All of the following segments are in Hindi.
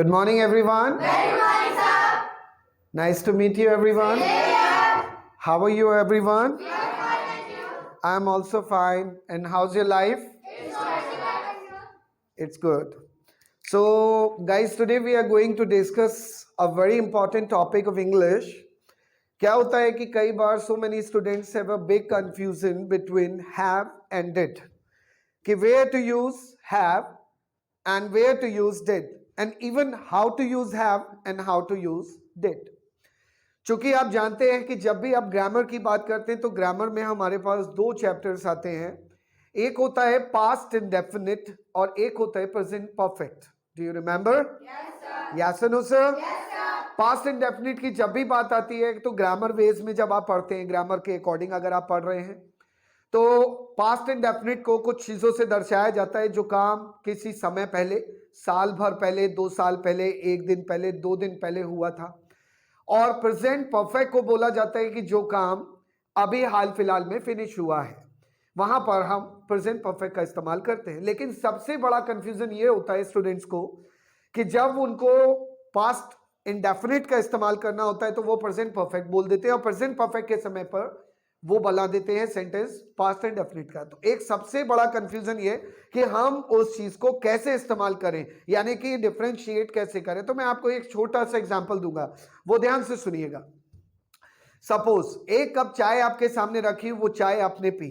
Good morning, everyone. Very morning, sir. Nice to meet you, everyone. Yeah. How are you, everyone? We are fine, and you? I'm also fine. And how's your life? It's also fine, and you? It's good. So, guys, today we are going to discuss a very important topic of English. क्या होता है कि कई बार so many students have a big confusion between have and did. कि where to use have and where to use did, and even how to use have and how to use did. चूंकि आप जानते हैं कि जब भी आप ग्रामर की बात करते हैं तो ग्रामर में हमारे पास दो चैप्टर्स आते हैं. एक होता है पास्ट इंडेफिनिट और एक होता है present perfect. Do you remember? Yes no sir. Past indefinite की जब भी बात आती है तो ग्रामर वेज में जब आप पढ़ते हैं, ग्रामर के अकॉर्डिंग अगर आप पढ़ रहे हैं, तो पास्ट इंडेफिनिट को कुछ चीजों से दर्शाया जाता है जो काम किसी समय पहले, साल भर पहले, 2 साल पहले, 1 दिन पहले, 2 दिन पहले हुआ था. और प्रेजेंट परफेक्ट को बोला जाता है कि जो काम अभी हाल फिलहाल में फिनिश हुआ है, वहां पर हम प्रेजेंट परफेक्ट का इस्तेमाल करते हैं. लेकिन सबसे बड़ा कंफ्यूजन ये होता है स्टूडेंट्स को कि जब उनको पास्ट इंडेफिनिट का इस्तेमाल करना होता है तो वो प्रेजेंट परफेक्ट बोल देते हैं और प्रेजेंट परफेक्ट के समय पर वो बना देते हैं सेंटेंस पास्ट इंडेफिनिट का. तो एक सबसे बड़ा कंफ्यूजन ये कि हम उस चीज को कैसे इस्तेमाल करें, यानी कि डिफरेंशिएट कैसे करें. तो मैं आपको एक छोटा सा एग्जांपल दूंगा, वो ध्यान से सुनिएगा. सपोज एक कप चाय आपके सामने रखी, वो चाय आपने पी.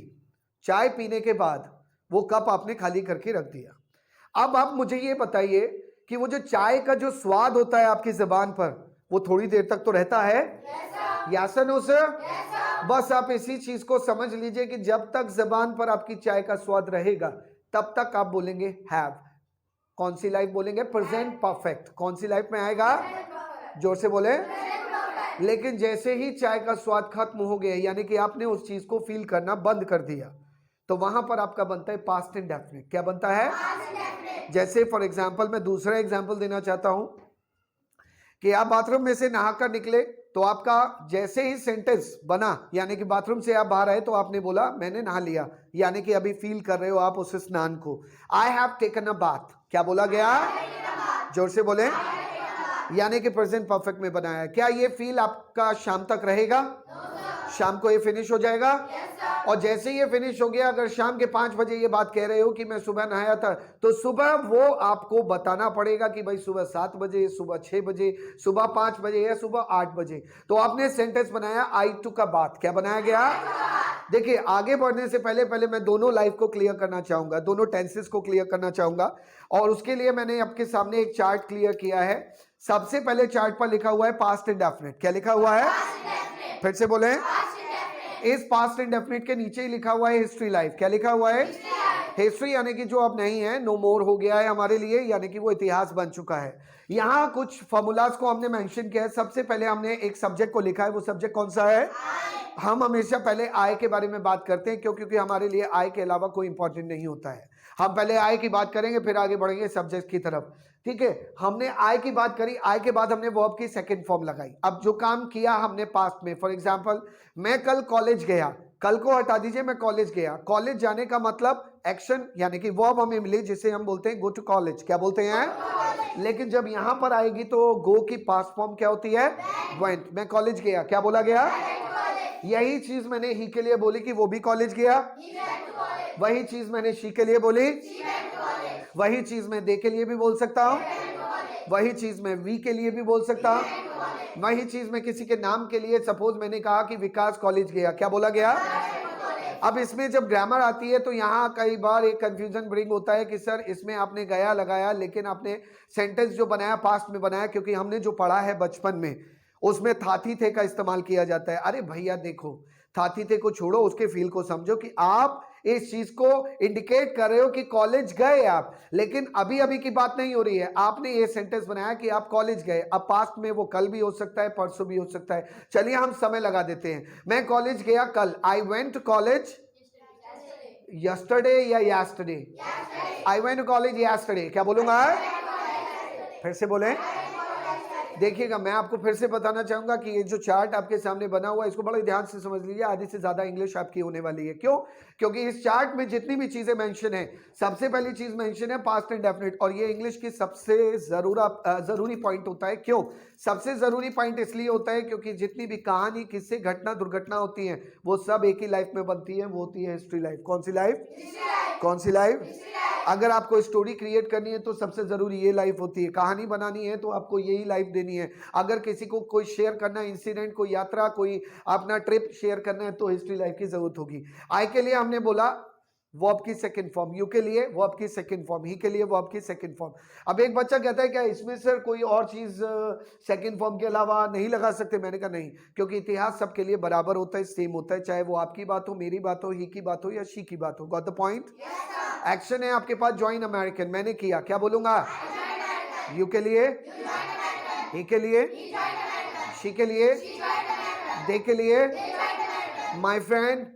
चाय पीने के बाद वो कप आपने खाली करके रख दिया. अब आप मुझे ये बताइए कि वो जो चाय का जो स्वाद होता है आपकी जबान पर, वो थोड़ी देर तक तो रहता है. Yes no sir. बस आप इसी चीज को समझ लीजिए कि जब तक जबान पर आपकी चाय का स्वाद रहेगा तब तक आप बोलेंगे हैव. कौन सी लाइफ बोलेंगे? Present perfect. कौन सी लाइफ में आएगा? जोर से बोले. लेकिन जैसे ही चाय का स्वाद खत्म हो गया, यानी कि आपने उस चीज को फील करना बंद कर दिया, तो वहां पर आपका बनता है पास्ट इंडेफिनिट. क्या बनता है? जैसे फॉर एग्जाम्पल मैं दूसरा एग्जाम्पल देना चाहता हूं कि आप बाथरूम में से नहाकर निकले, तो आपका जैसे ही सेंटेंस बना, यानी कि बाथरूम से आप बाहर आए तो आपने बोला मैंने नहा लिया, यानी कि अभी फील कर रहे हो आप उस स्नान को. आई हैव टेकन अ बाथ. क्या बोला गया? जोर से बोले. यानी कि प्रेजेंट परफेक्ट में बनाया. क्या ये फील आपका शाम तक रहेगा? शाम को ये फिनिश हो जाएगा. और जैसे ये फिनिश हो गया, अगर शाम के 5 बजे ये बात कह रहे हो कि मैं सुबह नहाया था, तो सुबह वो आपको बताना पड़ेगा कि भाई सुबह 7 बजे, सुबह 6 बजे, सुबह 5 बजे या सुबह 8 बजे. तो आपने सेंटेंस बनाया आई टुक अ बाथ. क्या बनाया गया? देखिए, आगे बढ़ने से पहले मैं दोनों लाइफ को क्लियर करना चाहूंगा, दोनों टेंसेस को क्लियर करना चाहूंगा. और उसके लिए मैंने आपके सामने एक चार्ट क्लियर किया है. सबसे पहले चार्ट पर लिखा हुआ है पास्ट इंडेफिनिट. क्या लिखा हुआ है? फिर से बोले. इस पास्ट इंडेफिनिट के नीचे ही लिखा हुआ है हिस्ट्री लाइफ. क्या लिखा हुआ है? हिस्ट्री, यानी कि जो अब नहीं है, नो मोर हो गया है हमारे लिए, यानी कि वो इतिहास बन चुका है. यहाँ कुछ फॉर्मूलाज को हमने मेंशन किया है. सबसे पहले हमने एक सब्जेक्ट को लिखा है. वो सब्जेक्ट कौन सा है? हम हमेशा पहले आय के बारे में बात करते हैं, क्योंकि हमारे लिए आय के अलावा कोई इंपॉर्टेंट नहीं होता है. हम पहले आय की बात करेंगे, फिर आगे बढ़ेंगे सब्जेक्ट की तरफ. ठीक है, हमने आय की बात करी, आय के बाद हमने वर्ब की सेकंड फॉर्म लगाई. अब जो काम किया हमने पास्ट में, फॉर एग्जांपल मैं कल कॉलेज गया. कल को हटा दीजिए, मैं कॉलेज गया. कॉलेज जाने का मतलब एक्शन, यानी कि वर्ब हमें मिली जिसे हम बोलते हैं गो टू कॉलेज. क्या बोलते हैं? लेकिन जब यहां पर आएगी तो गो की पास्ट फॉर्म क्या होती है? वेंट. मैं कॉलेज गया. क्या बोला गया? यही चीज मैंने ही के लिए बोली कि वो भी कॉलेज गया. वही चीज मैंने शी के लिए बोली. वही चीज मैं दे के लिए भी बोल सकता हूं. वही चीज मैं वी के लिए भी बोल सकता हूं. वही चीज मैं किसी के नाम के लिए, सपोज मैंने कहा कि विकास कॉलेज गया. क्या बोला गया? अब इसमें जब ग्रामर आती है तो यहाँ कई बार एक कंफ्यूजन ब्रिंग होता है कि सर इसमें आपने गया लगाया, लेकिन आपने सेंटेंस जो बनाया पास्ट में बनाया, क्योंकि हमने जो पढ़ा है बचपन में उसमें थाती थे का इस्तेमाल किया जाता है. अरे भैया देखो, थाती थे को छोड़ो, उसके फील को समझो कि आप इस चीज को इंडिकेट कर रहे हो कि कॉलेज गए आप, लेकिन अभी अभी की बात नहीं हो रही है. आपने ये सेंटेंस बनाया कि आप कॉलेज गए. अब पास्ट में वो कल भी हो सकता है, परसों भी हो सकता है. चलिए हम समय लगा देते हैं. मैं कॉलेज गया कल. I went to college yesterday या yesterday? I went to college yesterday. क्या बोलूंगा? फिर से बोले. देखिएगा, मैं आपको फिर से बताना चाहूंगा कि ये जो चार्ट आपके सामने बना हुआ है इसको बड़े ध्यान से समझ लीजिए। आधी से ज्यादा इंग्लिश आपकी होने वाली है। क्यों? क्योंकि इस चार्ट में जितनी भी चीजें मेंशन है, सबसे पहली चीज मेंशन है पास्ट इंडेफिनिट, और ये इंग्लिश की सबसे जरूरी पॉइंट होता है। क्यों सबसे जरूरी पॉइंट? इसलिए होता है क्योंकि जितनी भी कहानी, किस्से, घटना, दुर्घटना होती है वो सब एक ही लाइफ में बनती है, वो होती है हिस्ट्री लाइफ। कौन सी लाइफ? कौन सी लाइफ? अगर आपको स्टोरी क्रिएट करनी है तो सबसे जरूरी ये लाइफ होती है। कहानी बनानी है तो आपको यही लाइफ देनी है। अगर किसी को कोई शेयर करना है, इंसिडेंट, कोई यात्रा, कोई अपना ट्रिप शेयर करना है तो हिस्ट्री लाइफ की जरूरत होगी। आई के लिए हमने बोला वर्ब की सेकंड फॉर्म, यू के लिए वर्ब की सेकंड फॉर्म, ही के लिए वर्ब की सेकंड फॉर्म। अब एक बच्चा कहता है क्या इसमें सर कोई और चीज सेकंड फॉर्म के अलावा नहीं लगा सकते? मैंने कहा नहीं, क्योंकि इतिहास सबके लिए बराबर होता है, सेम होता है, चाहे वो आपकी बात हो, मेरी बात हो, ही की बात हो या शी की बात हो। Got the point? एक्शन है आपके पास ज्वाइन अमेरिकन, मैंने किया, क्या बोलूंगा? यू के लिए, ही के लिए, शी के लिए, दे के लिए, my friend,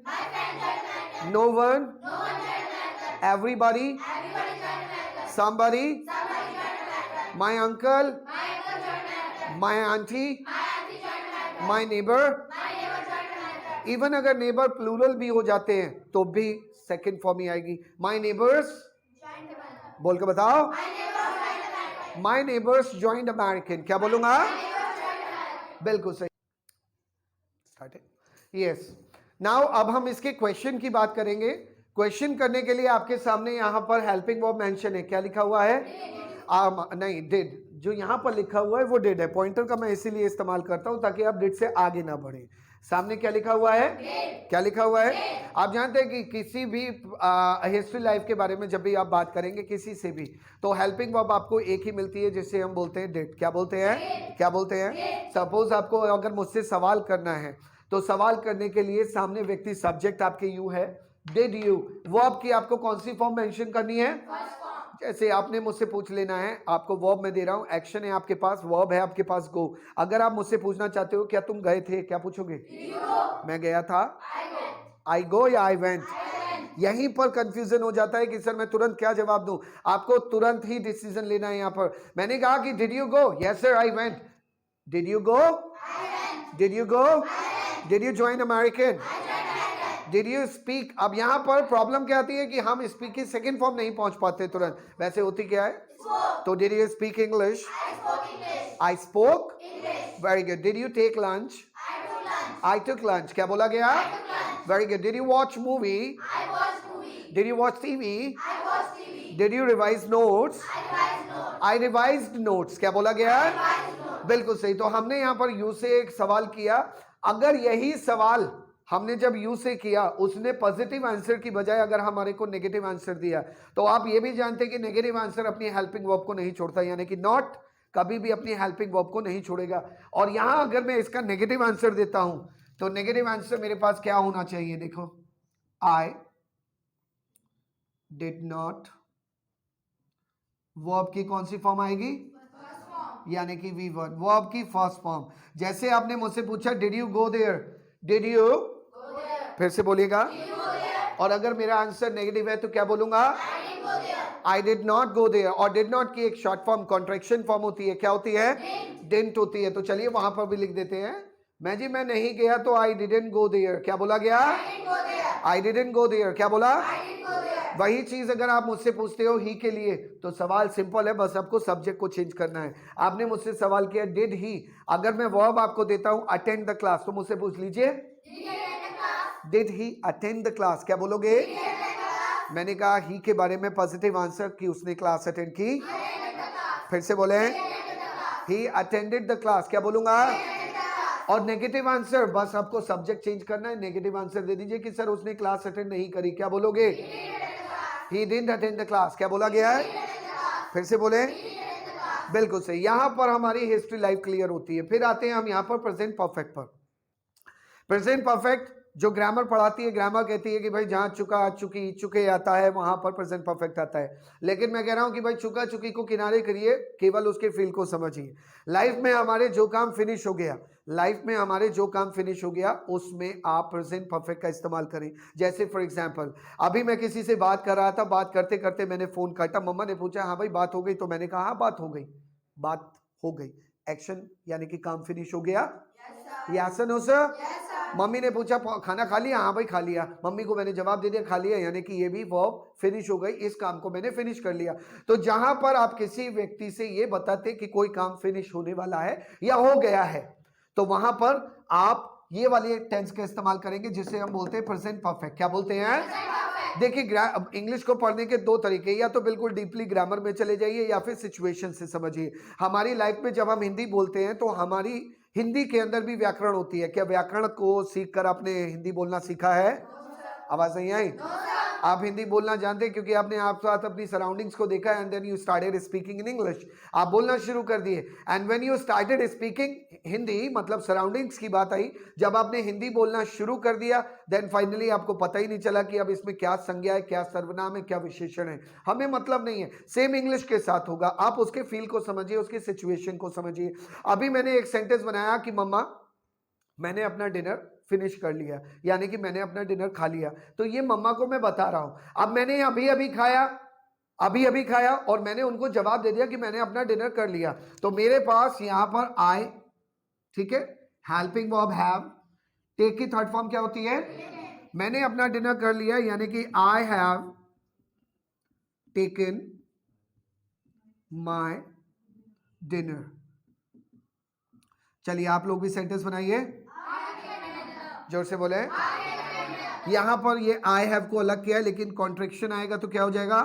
no one, everybody, somebody, my uncle, my auntie, my neighbor। Even अगर नेबर प्लूरल भी हो जाते हैं तो भी सेकंड फॉर्म ही आएगी। माई नेबर्स, बोल के बताओ, माई नेबर्स ज्वाइंड अमेरिकन। क्या बोलूंगा? बिल्कुल सही। यस, नाउ अब हम इसके क्वेश्चन की बात करेंगे। क्वेश्चन करने के लिए आपके सामने यहां पर हेल्पिंग वर्ब मेंशन है। क्या लिखा हुआ है? नहीं, डिड। जो यहां पर लिखा हुआ है वो डिड है। पॉइंटर का मैं इसीलिए इस्तेमाल करता हूं ताकि आप डिड से आगे ना बढ़े। सामने क्या लिखा हुआ है? क्या लिखा हुआ है? आप जानते हैं कि किसी भी हिस्ट्री लाइफ के बारे में जब भी आप बात करेंगे किसी से भी, तो हेल्पिंग वर्ब आपको एक ही मिलती है जिसे हम बोलते हैं डिड। क्या बोलते हैं? क्या बोलते हैं? सपोज आपको अगर मुझसे सवाल करना है तो सवाल करने के लिए सामने व्यक्ति, सब्जेक्ट आपके यू है, डिड यू। वर्ब की आपको कौन सी फॉर्म मेंशन करनी है? जैसे आपने मुझसे पूछ लेना है, आपको वर्ब में दे रहा हूं, एक्शन है आपके पास, वर्ब है आपके पास गो। अगर आप मुझसे पूछना चाहते हो क्या तुम गए थे, क्या पूछोगे? मैं गया था, आई गो या आई वेंट। यहीं पर कंफ्यूजन हो जाता है कि सर मैं तुरंत क्या जवाब दूं। आपको तुरंत ही डिसीजन लेना है। यहां पर मैंने कहा कि did you go? Yes sir I went. Did you go? Did you go? Did you join American? Did you speak? अब यहां पर प्रॉब्लम क्या आती है कि हम स्पीक की सेकंड फॉर्म नहीं पहुंच पाते तुरंत। वैसे होती क्या है? तो did you speak English? I spoke. Very good. Did you take lunch? I took lunch. क्या बोला गया? Very good. Did you watch movie? Did you watch TV? Did you revise notes? I revised notes. क्या बोला गया? बिल्कुल सही। तो हमने यहां पर यू से एक सवाल किया। अगर यही सवाल हमने जब यू से किया, उसने पॉजिटिव आंसर की बजाय अगर हमारे को नेगेटिव आंसर दिया, तो आप ये भी जानते हैं कि नेगेटिव आंसर अपनी हेल्पिंग वर्ब को नहीं छोड़ता, यानी कि नॉट कभी भी अपनी हेल्पिंग वर्ब को नहीं छोड़ेगा। और यहां अगर मैं इसका नेगेटिव आंसर देता हूं तो नेगेटिव आंसर मेरे पास क्या होना चाहिए? देखो, आई डिड नॉट। वर्ब की कौन सी फॉर्म आएगी? यानी कि V1, वर्ब की फर्स्ट फॉर्म। जैसे आपने मुझसे पूछा did you go there, did you, फिर से बोलिएगा। और अगर मेरा आंसर नेगेटिव है तो क्या बोलूंगा? I did not go there. और डिड नॉट की एक शॉर्ट फॉर्म कॉन्ट्रैक्शन फॉर्म होती है, क्या होती है? डिडंट होती है। तो चलिए वहां पर भी लिख देते हैं। मैं नहीं गया तो आई डिडंट गो देयर। क्या बोला गया? I didn't go there. क्या बोला? वही चीज अगर आप मुझसे पूछते हो ही के लिए, तो सवाल सिंपल है, बस आपको सब्जेक्ट को चेंज करना है। आपने मुझसे सवाल किया डिड ही, अगर मैं वर्ब आपको देता हूं अटेंड द क्लास, तो मुझसे पूछ लीजिए did he attend the class. क्या बोलोगे? मैंने कहा ही के बारे में पॉजिटिव आंसर कि उसने क्लास अटेंड की। फिर से बोले, ही अटेंडेड द क्लास। क्या बोलूंगा? और नेगेटिव आंसर बस आपको सब्जेक्ट चेंज करना है, नेगेटिव आंसर दे दीजिए कि सर उसने क्लास अटेंड नहीं करी। क्या बोलोगे? He didn't attend the class. क्या बोला गया है? फिर से बोले, बिल्कुल सही। यहां पर हमारी हिस्ट्री लाइफ क्लियर होती है। फिर आते हैं हम यहां पर प्रेजेंट परफेक्ट पर। प्रेजेंट परफेक्ट जो ग्रामर पढ़ाती है, ग्रामर कहती है कि भाई जहां चुका, चुकी, चुके आता है वहां पर प्रेजेंट परफेक्ट आता है। लेकिन मैं कह रहा हूं कि भाई चुका, चुकी को किनारे करिए, केवल उसके फील को समझिए। लाइफ में हमारे जो काम फिनिश हो गया, लाइफ में हमारे जो काम फिनिश हो गया उसमें आप प्रेजेंट परफेक्ट का इस्तेमाल करें। जैसे फॉर एग्जांपल, अभी मैं किसी से बात कर रहा था, बात करते करते मैंने फोन काटा, मम्मा ने पूछा हाँ भाई बात हो गई, तो मैंने कहा हाँ बात हो गई, बात हो गई। एक्शन यानी कि काम फिनिश हो गया। Yes no sir. मम्मी ने पूछा खाना खा लिया, हाँ भाई खा लिया। मम्मी को मैंने जवाब दे दिया खा लिया, यानी कि ये भी वर्ब फिनिश हो गई, इस काम को मैंने फिनिश कर लिया। तो जहां पर आप किसी व्यक्ति से ये बताते कि कोई काम फिनिश होने वाला है या हो गया है, तो वहां पर आप ये वाली टेंस का इस्तेमाल करेंगे जिसे हम बोलते हैं प्रेजेंट परफेक्ट। क्या बोलते हैं? देखिए इंग्लिश को पढ़ने के दो तरीके, या तो बिल्कुल डीपली ग्रामर में चले जाइए या फिर सिचुएशन से समझिए। हमारी लाइफ में जब हम हिंदी बोलते हैं तो हमारी हिंदी के अंदर भी व्याकरण होती है। क्या व्याकरण को सीखकर आपने हिंदी बोलना सीखा है? आवाज नहीं आई? आप हिंदी बोलना जानते हैं क्योंकि आपने आप साथ अपनी सराउंडिंग्स को देखा and then you started speaking in English. आप बोलना शुरू कर दिए and when you started speaking Hindi, मतलब सराउंडिंग्स की बात आई, जब आपने हिंदी बोलना शुरू कर दिया देन फाइनली आपको पता ही नहीं चला कि अब इसमें क्या संज्ञा है, क्या सर्वनाम है, क्या विशेषण है, हमें मतलब नहीं है। सेम इंग्लिश के साथ होगा, आप उसके फील को समझिए, उसकी सिचुएशन को समझिए। अभी मैंने एक सेंटेंस बनाया कि मम्मा मैंने अपना डिनर फिनिश कर लिया, यानी कि मैंने अपना डिनर खा लिया। तो ये मम्मा को मैं बता रहा हूं। अब मैंने अभी अभी खाया और मैंने उनको जवाब दे दिया कि मैंने अपना डिनर कर लिया। तो मेरे पास यहां पर आई, ठीक है, हेल्पिंग वर्ब हैव, टेक की थर्ड फॉर्म क्या होती है? मैंने अपना डिनर कर लिया, यानी कि आई हैव टेकन माय डिनर। चलिए आप लोग भी सेंटेंस बनाइए, जोर से बोले। यहां पर ये आई हैव को अलग किया है, लेकिन कॉन्ट्रैक्शन आएगा तो क्या हो जाएगा?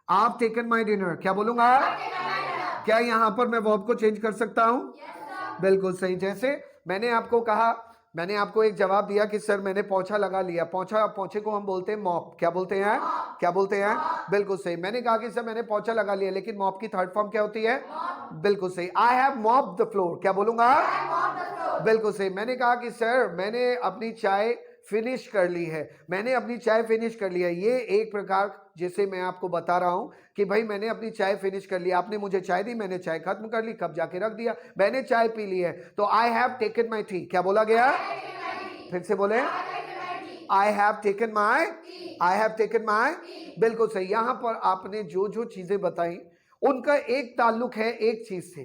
आप टेकन माय डिनर। क्या बोलूंगा? क्या यहां पर मैं वर्ब को चेंज कर सकता हूं? बिल्कुल सही। जैसे मैंने आपको कहा, मैंने आपको एक जवाब दिया कि सर मैंने पोंछा लगा लिया। पोंछे को हम बोलते हैं मॉप। क्या बोलते हैं? क्या बोलते हैं? बिल्कुल सही। मैंने कहा कि सर मैंने पोंछा लगा लिया, लेकिन मॉप की थर्ड फॉर्म क्या होती है? बिल्कुल सही। I have mopped the floor. क्या बोलूंगा? बिल्कुल सही। मैंने कहा कि सर मैंने अपनी चाय फिनिश कर ली है, मैंने अपनी चाय फिनिश कर लिया। ये एक प्रकार जिसे मैं आपको बता रहा हूं कि भाई मैंने अपनी चाय फिनिश कर ली। आपने मुझे चाय दी, मैंने चाय खत्म कर ली, कब जाके रख दिया, मैंने चाय पी ली है। तो आई हैव टेकन माई टी। क्या बोला गया? फिर से बोले, आई have taken my, I have taken my. बिल्कुल सही। यहां पर आपने जो जो चीजें बताई उनका एक ताल्लुक है एक चीज से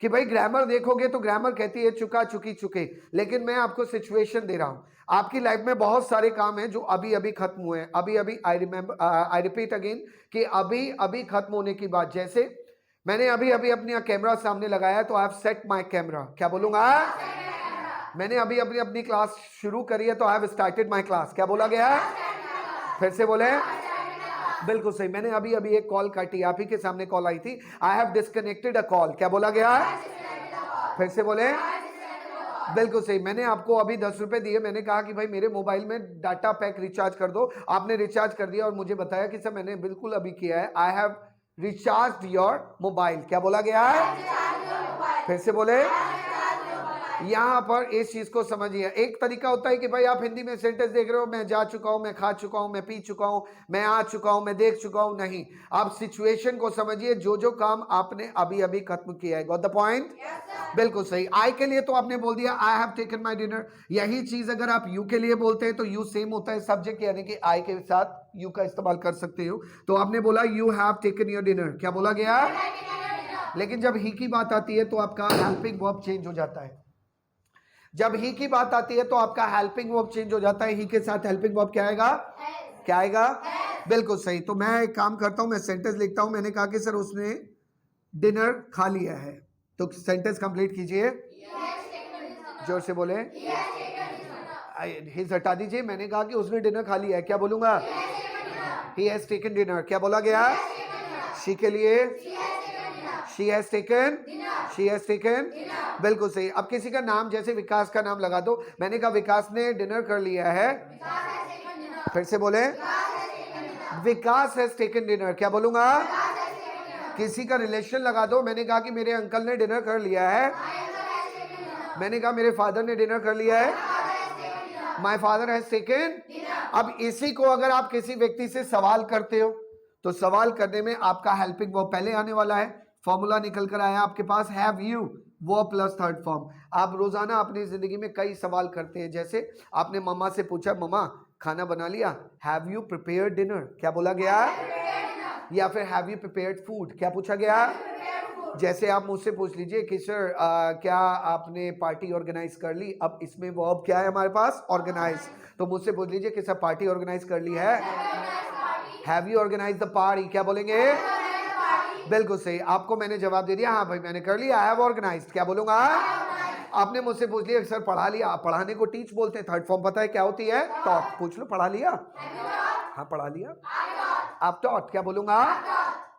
कि भाई ग्रामर देखोगे तो ग्रामर कहती है चुका चुकी चुके, लेकिन मैं आपको सिचुएशन दे रहा हूं। आपकी लाइफ में बहुत सारे काम हैं जो अभी अभी खत्म हुए हैं, अभी अभी। आई रिपीट अगेन कि अभी अभी खत्म होने की बात। जैसे मैंने अभी अभी अपना कैमरा सामने लगाया तो I have set my camera. क्या बोलूंगा? मैंने अभी अभी अपनी क्लास शुरू करी है तो I have started my class. क्या बोला गया? फिर से बोले। बिल्कुल सही। मैंने अभी अभी एक कॉल काटी, आप ही के सामने कॉल आई थी, I have disconnected a call. क्या बोला गया? फिर से बोले। बिल्कुल सही। मैंने आपको अभी 10 रुपए दिए, मैंने कहा कि भाई मेरे मोबाइल में डाटा पैक रिचार्ज कर दो, आपने रिचार्ज कर दिया और मुझे बताया कि सर मैंने बिल्कुल अभी किया है, I have recharge your mobile. क्या बोला गया है? फिर से बोले। यहां पर इस चीज को समझिए। एक तरीका होता है कि भाई आप हिंदी में सेंटेंस देख रहे हो, मैं जा चुका हूं, मैं खा चुका हूं, मैं पी चुका हूं, मैं आ चुका हूं, मैं देख चुका हूं। नहीं, आप सिचुएशन को समझिए, जो जो काम आपने अभी अभी खत्म किया है। Got the point? बिल्कुल सही। आई के लिए तो आपने बोल दिया आई हैव टेकन माय डिनर। यही चीज अगर आप यू के लिए बोलते हैं तो यू सेम होता है सब्जेक्ट, यानी कि आई के साथ यू का इस्तेमाल कर सकते हो। तो आपने बोला you have taken your dinner. क्या बोला गया? लेकिन जब ही की बात आती है तो आपका हेल्पिंग वर्ब चेंज हो जाता है। जब ही की बात आती है तो आपका हेल्पिंग वर्ब चेंज हो जाता है। ही के साथ हेल्पिंग वर्ब क्या आएगा? क्या आएगा? बिल्कुल सही। तो मैं एक काम करता हूं, मैं सेंटेंस लिखता हूं। मैंने कहा कि सर उसने डिनर खा लिया है, तो सेंटेंस कंप्लीट कीजिए। जोर से बोले। हिज हटा दीजिए। मैंने कहा कि उसने डिनर खा लिया है। क्या बोलूंगा? He has taken dinner. क्या बोला गया? शी के लिए she has taken, she has taken. बिल्कुल सही। अब किसी का नाम, जैसे विकास का नाम लगा दो। मैंने कहा विकास ने डिनर कर लिया है। फिर से बोले, विकास हैज टेकन डिनर। क्या बोलूंगा? किसी का रिलेशन लगा दो। मैंने कहा कि मेरे अंकल ने डिनर कर लिया है। मैंने कहा मेरे फादर ने डिनर कर लिया है। My father has taken. अब इसी को अगर आप किसी व्यक्ति से सवाल करते हो तो सवाल करने में आपका हेल्पिंग वर्ब पहले आने वाला है। फॉर्मूला निकल कर आया आपके पास, हैव यू वो प्लस थर्ड फॉर्म। आप रोजाना अपनी जिंदगी में कई सवाल करते हैं। जैसे आपने मम्मा से पूछा, मम्मा खाना बना लिया? Have you prepared dinner? क्या बोला गया? या फिर हैव यू प्रिपेयर्ड फूड? क्या पूछा गया? जैसे आप मुझसे पूछ लीजिए कि सर क्या आपने पार्टी ऑर्गेनाइज कर ली, अब इसमें वर्ब क्या है हमारे पास, ऑर्गेनाइज। तो मुझसे पूछ लीजिए कि सर पार्टी ऑर्गेनाइज कर ली है, have you organise the party, क्या बोलेंगे, बिल्कुल सही। आपको मैंने जवाब दे दिया, हाँ भाई मैंने कर लिया, आई हैव ऑर्गेनाइज्ड, क्या बोलूंगा। आपने मुझसे पूछ लिया सर पढ़ा लिया, आप पढ़ाने को टीच बोलते हैं, थर्ड फॉर्म पता है क्या होती है, टॉट। पूछ लो पढ़ा लिया, हाँ पढ़ा लिया, आप टॉट, क्या बोलूंगा।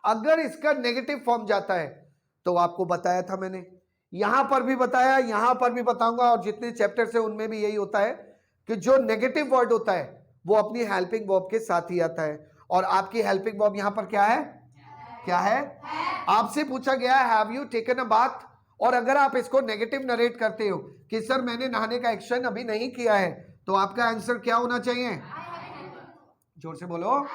अगर इसका नेगेटिव फॉर्म जाता है तो आपको बताया था मैंने, यहां पर भी बताया, यहां पर भी बताऊंगा, और जितने चैप्टर्स है उनमें भी यही होता है कि जो नेगेटिव वर्ड होता है वो अपनी हेल्पिंग वर्ब के साथ ही आता है। और आपकी हेल्पिंग वर्ब यहां पर क्या है, क्या है, आपसे पूछा गया have you taken a bath, और अगर आप इसको नेगेटिव नरेट करते हो कि सर मैंने नहाने का एक्शन अभी नहीं किया है, तो आपका आंसर क्या होना चाहिए, जोर से बोलो,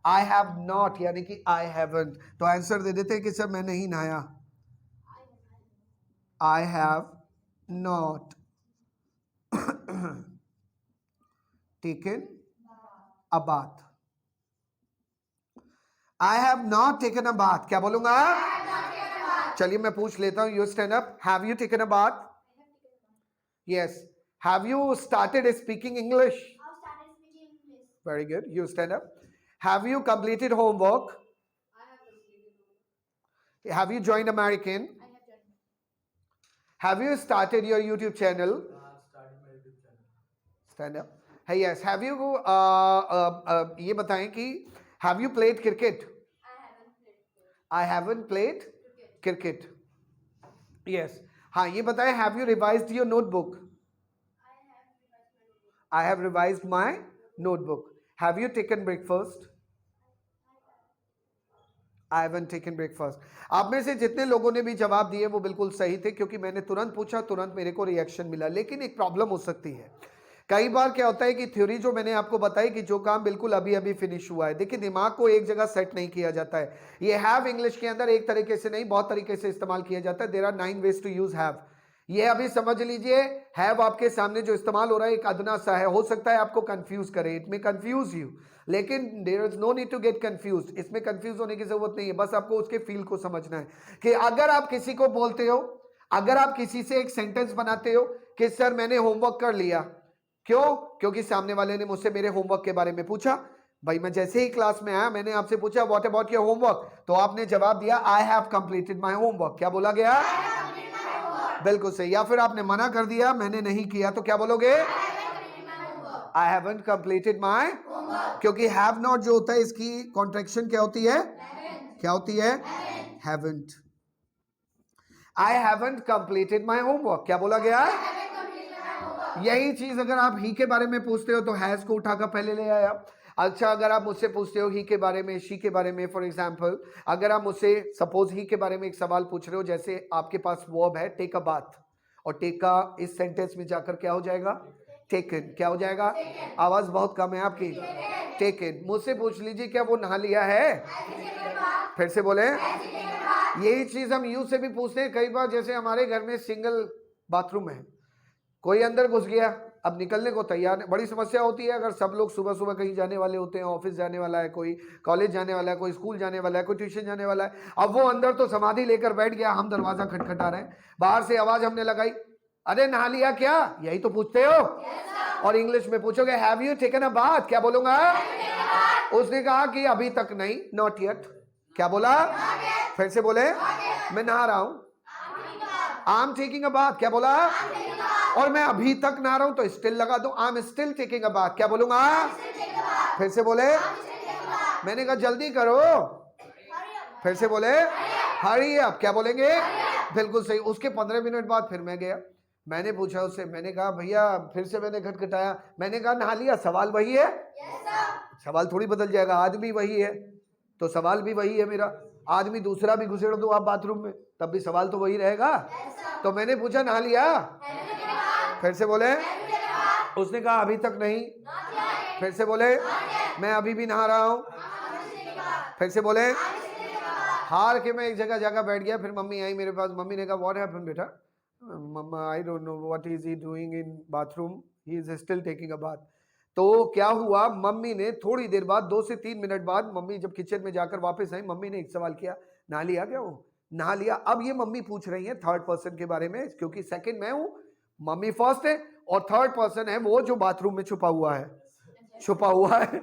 आई हैव नॉट, यानी कि आई हैवंट। तो आंसर दे देते हैं कि सर मैं नहीं नहाया, I have not taken a bath, I have not taken a bath, क्या बोलूंगा। चलिए मैं पूछ लेता हूं, you stand up, have you taken a bath, yes, have you started speaking English, very good, you stand up, have you completed homework, have you joined American, have you started your YouTube channel, stand up, hey yes, have you ये बताएं कि have you played cricket, I haven't played cricket, yes, हाँ ये बताएं have you revised your notebook, I have revised my notebook, have you taken breakfast, I haven't taken breakfast। आप में से जितने लोगों ने भी जवाब दिए वो बिल्कुल सही थे, क्योंकि मैंने तुरंत पूछा, तुरंत मेरे को रिएक्शन मिला। लेकिन एक प्रॉब्लम हो सकती है, कई बार क्या होता है कि थ्योरी जो मैंने आपको बताई कि जो काम बिल्कुल अभी अभी फिनिश हुआ है, देखिए दिमाग को एक जगह सेट नहीं किया जाता है। ये हैव इंग्लिश के अंदर एक तरीके से नहीं, बहुत तरीके से इस्तेमाल किया जाता है। There are 9 ways to use have. ये अभी समझ लीजिए, हैव आपके सामने जो इस्तेमाल हो रहा है एक अदना सा है, हो सकता है आपको कंफ्यूज करे, इट में कंफ्यूज यू, लेकिन there is no need to get confuse. इसमें कंफ्यूज होने की जरूरत नहीं है, बस आपको उसके फील को समझना है कि अगर आप किसी को बोलते हो, अगर आप किसी से एक सेंटेंस बनाते हो कि सर मैंने होमवर्क कर लिया, क्यों, क्योंकि सामने वाले ने मुझसे मेरे होमवर्क के बारे में पूछा। भाई मैं जैसे ही क्लास में आया मैंने आपसे पूछा व्हाट अबाउट योर होमवर्क, तो आपने जवाब दिया I have completed my homework, क्या बोला गया, बिल्कुल सही। या फिर आपने मना कर दिया मैंने नहीं किया, तो क्या बोलोगे, आई हैवंट कंप्लीटेड माय, क्योंकि हैव नॉट जो होता है इसकी कॉन्ट्रैक्शन क्या होती है, क्या होती है, haven't. I haven't completed my homework, क्या बोला गया। यही चीज अगर आप ही के बारे में पूछते हो तो हैज को उठाकर पहले ले आया। अच्छा अगर आप मुझसे पूछते हो ही के बारे में, शी के बारे में, फॉर एग्जाम्पल अगर आप मुझसे सपोज ही के बारे में एक सवाल पूछ रहे हो, जैसे आपके पास वर्ब है टेक अ बाथ, और टेक का इस सेंटेंस में जाकर क्या हो जाएगा, टेकन, क्या हो जाएगा, आवाज बहुत कम है आपकी, टेकन। मुझसे पूछ लीजिए क्या वो नहा लिया है, फिर से बोले, यही चीज हम यू से भी पूछते हैं कई बार। जैसे हमारे घर में सिंगल बाथरूम है, कोई अंदर घुस गया, अब निकलने को तैयार नहीं, बड़ी समस्या होती है अगर सब लोग सुबह सुबह कहीं जाने वाले होते हैं, ऑफिस जाने वाला है, कोई कॉलेज जाने वाला है, कोई स्कूल जाने वाला है, कोई ट्यूशन जाने वाला है। अब वो अंदर तो समाधि लेकर बैठ गया, हम दरवाजा खटखटा रहे हैं, बाहर से आवाज हमने लगाई, अरे नहा लिया क्या, यही तो पूछते हो। और इंग्लिश में पूछोगे have you taken a bath, क्या बोलूंगा। उसने कहा कि अभी तक नहीं, नॉट येट, क्या बोला, फिर से बोले, मैं नहा रहा हूं, I am taking a bath, क्या बोला, और मैं अभी तक नहा रहा हूं तो स्टिल लगा दो, I am still taking a bath, क्या बोलूंगा, फिर से बोले, मैंने कहा जल्दी करो, फिर से बोले हरी अप, क्या बोलेंगे, बिल्कुल सही। उसके 15 मिनट बाद फिर मैं गया, मैंने पूछा उससे, मैंने कहा भैया, फिर से मैंने खटखटाया, मैंने कहा नहा लिया, सवाल वही है, सवाल थोड़ी बदल जाएगा, आदमी वही है तो सवाल भी वही है मेरा, आदमी दूसरा भी घुसेड़ दो आप बाथरूम में तब भी सवाल तो वही रहेगा। तो मैंने पूछा नहा लिया, फिर से बोले, उसने कहा अभी तक नहीं, फिर से बोले, मैं अभी भी नहा रहा हूं, फिर से बोले, हार के मैं एक जगह जाकर बैठ गया। फिर मम्मी आई मेरे पास, मम्मी ने कहा व्हाट हैपेंड बेटा, mamma I don't know what is he doing in bathroom, he is still taking a bath. तो क्या हुआ, मम्मी ने थोड़ी देर बाद 2 से 3 मिनट बाद, मम्मी जब किचन में जाकर वापस आई, मम्मी ने एक सवाल किया, नहा लिया क्या वो, नहा लिया। अब ये मम्मी पूछ रही है थर्ड पर्सन के बारे में, क्योंकि सेकंड मैं हूं, मम्मी फर्स्ट है, और थर्ड पर्सन है वो जो बाथरूम में छुपा हुआ है,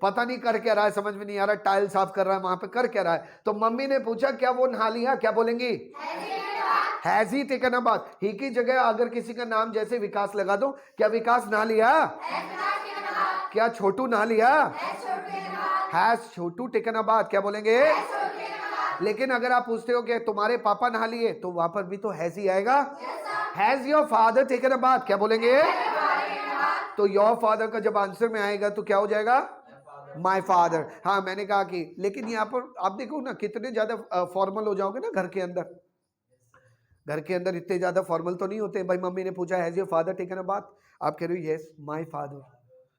पता नहीं कर क्या रहा है, समझ में नहीं आ रहा, टाइल साफ कर रहा है, वहां पे कर क्या रहा है। तो मम्मी ने पूछा क्या वो नहा लिया, क्या बोलेंगी? Has he taken a bath. He की जगह अगर किसी का नाम जैसे विकास लगा दो, क्या विकास नहा लिया? क्या छोटू नहा लिया? Has Chhotu taken a bath, क्या बोलेंगे? लेकिन अगर आप पूछते हो कि तुम्हारे पापा नहा लिए, तो वहां पर भी तो हैज ही आएगा। Has your father taken a bath, क्या बोलेंगे? तो योर फादर का जब आंसर में आएगा तो क्या हो जाएगा? My father. हाँ, मैंने कहा कि, लेकिन यहाँ पर आप देखो ना कितने ज्यादा फॉर्मल हो जाओगे ना घर के अंदर। घर के अंदर इतने ज्यादा फॉर्मल तो नहीं होते। भाई मम्मी ने पूछा has your father taken a bath, आप कह रहे हो यस माय फादर।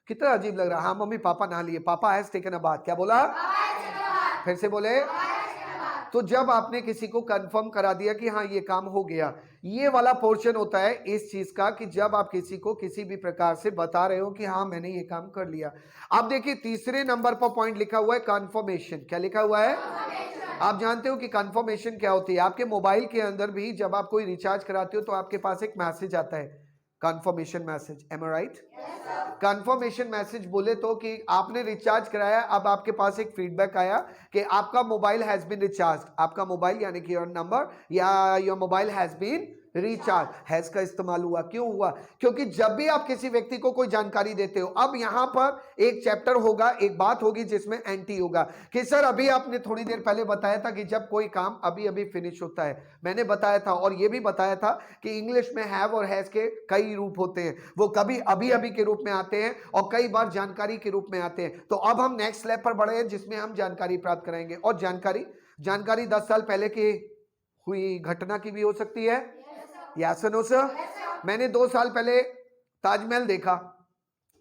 कितना अजीब लग रहा है। हाँ मम्मी पापा नहा लिए, पापा हैज टेकन अ बाथ, क्या बोला? फिर से बोले। तो जब आपने किसी को कंफर्म करा दिया कि हाँ ये काम हो गया, ये वाला पोर्शन होता है इस चीज का कि जब आप किसी को किसी भी प्रकार से बता रहे हो कि हाँ मैंने ये काम कर लिया। अब देखिए तीसरे नंबर पर पॉइंट लिखा हुआ है कंफर्मेशन। क्या लिखा हुआ है? आप जानते हो कि कंफर्मेशन क्या होती है? आपके मोबाइल के अंदर भी जब आप कोई रिचार्ज कराते हो तो आपके पास एक मैसेज आता है, कंफर्मेशन मैसेज। एम आई राइट? कंफर्मेशन मैसेज बोले तो कि आपने रिचार्ज कराया, अब आपके पास एक फीडबैक आया कि आपका मोबाइल हैज बीन रिचार्ज। आपका मोबाइल यानी कि योर नंबर या your mobile has been recharge. Has का इस्तेमाल हुआ, क्यों हुआ? क्योंकि जब भी आप किसी व्यक्ति को कोई जानकारी देते हो, अब यहां पर एक चैप्टर होगा, एक बात होगी जिसमें एंटी होगा कि सर अभी आपने थोड़ी देर पहले बताया था कि जब कोई काम अभी अभी फिनिश होता है, मैंने बताया था और यह भी बताया था कि इंग्लिश में हैव और हैज के कई रूप होते हैं। वो कभी अभी अभी के रूप में आते हैं और कई बार जानकारी के रूप में आते हैं। तो अब हम नेक्स्ट स्टेप पर बढ़े हैं जिसमें हम जानकारी प्राप्त करेंगे। और जानकारी 10 साल पहले की हुई घटना की भी हो सकती है। Yes no sir? मैंने 2 साल पहले ताजमहल देखा,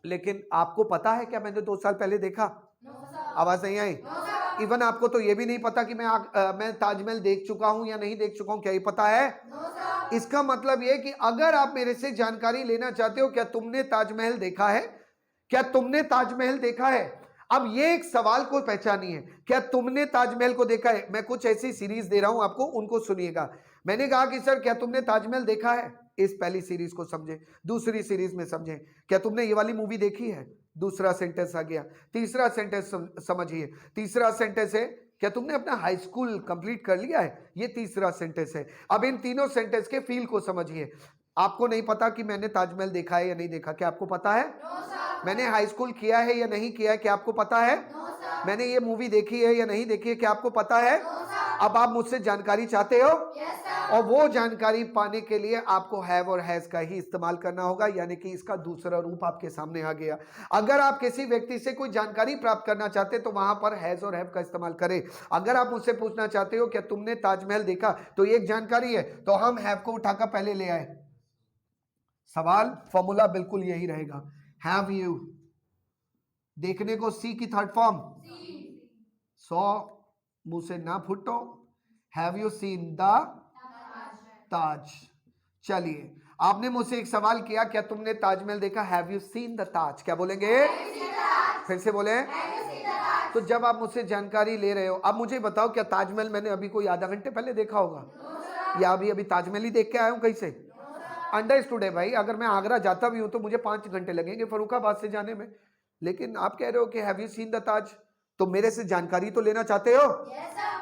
लेकिन आपको पता है क्या मैंने 2 साल पहले देखा? आवाज नहीं आई? इवन आपको तो ये भी नहीं पता कि मैं ताजमहल देख चुका हूं या नहीं देख चुका हूं, क्या ये पता है? इसका मतलब ये कि अगर आप मेरे से जानकारी लेना चाहते हो क्या तुमने ताजमहल देखा है, क्या तुमने ताजमहल देखा है, अब ये एक सवाल को पहचानिए, क्या तुमने ताजमहल को देखा है? मैं कुछ ऐसी सीरीज दे रहा हूं आपको, उनको सुनिएगा। मैंने कहा कि सर क्या तुमने ताजमहल देखा है, इस पहली सीरीज को समझे। दूसरी सीरीज में समझे, क्या तुमने ये वाली मूवी देखी है, दूसरा सेंटेंस आ गया। तीसरा सेंटेंस समझिए, तीसरा सेंटेंस है क्या तुमने अपना हाई स्कूल कंप्लीट कर लिया है, ये तीसरा सेंटेंस है। अब इन तीनों सेंटेंस के फील को समझिए। आपको नहीं पता कि मैंने ताजमहल देखा है या नहीं देखा, क्या आपको पता है? मैंने हाई स्कूल किया है या नहीं किया है, क्या आपको पता है? मैंने ये मूवी देखी है या नहीं देखी है, क्या आपको पता है? अब आप मुझसे जानकारी चाहते हो, और वो जानकारी पाने के लिए आपको हैव और हैज का ही इस्तेमाल करना होगा, यानी कि इसका दूसरा रूप आपके सामने आ गया। अगर आप किसी व्यक्ति से कोई जानकारी प्राप्त करना चाहते तो वहां पर हैज और हैव का इस्तेमाल करें। अगर आप मुझसे पूछना चाहते हो क्या तुमने ताजमहल देखा, तो एक जानकारी है, तो हम हैव को उठाकर पहले ले आए। सवाल फॉर्मूला बिल्कुल यही रहेगा, हैव यू। देखने को सी की थर्ड फॉर्म, सो मुंह से ना फुटो, हैव यू सीन द ताज। चलिए, आपने मुझसे एक सवाल किया, क्या तुमने ताजमहल देखा, हैव यू सीन द ताज, क्या बोलेंगे? फिर से बोले। तो जब आप मुझसे जानकारी ले रहे हो, अब मुझे बताओ क्या ताजमहल मैंने अभी कोई आधा घंटे पहले देखा होगा, या अभी अभी ताजमहल ही देख के आया हूं कहीं से? अंडरस्टूड है भाई। अगर मैं आगरा जाता भी हूं तो मुझे 5 घंटे लगेंगे फर्रुखाबाद से जाने में, लेकिन आप कह रहे हो कि have you seen the Taj, तो मेरे से जानकारी तो लेना चाहते हो।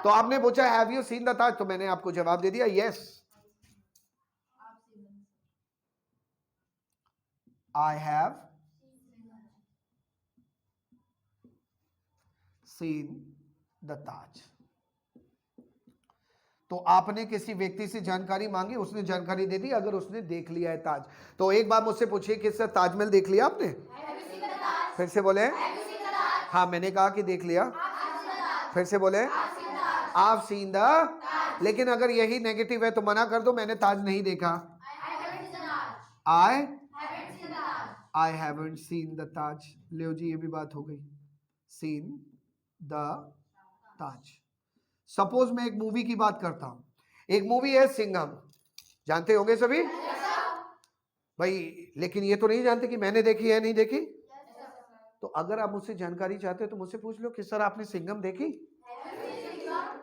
तो आपने पूछा have you seen the Taj, तो मैंने आपको जवाब दे दिया yes, I have seen the Taj. तो आपने किसी व्यक्ति से जानकारी मांगी, उसने जानकारी दे दी, अगर उसने देख लिया है ताज। तो एक बार मुझसे पूछिए कि सर ताजमहल देख लिया आपने? फिर से बोले। हाँ मैंने कहा कि देख लिया। फिर से बोले, आप सीन द। लेकिन अगर यही नेगेटिव है तो मना कर दो, मैंने ताज नहीं देखा। आई हैवंट सीन द ताज। ले जी, ये भी बात हो गई, सीन द ताज। सपोज मैं एक मूवी की बात करता हूं, एक मूवी है सिंघम, जानते होंगे सभी भाई, लेकिन ये तो नहीं जानते कि मैंने देखी है नहीं देखी। तो अगर आप मुझसे जानकारी चाहते हो तो मुझसे पूछ लो कि सर आपने सिंघम देखी,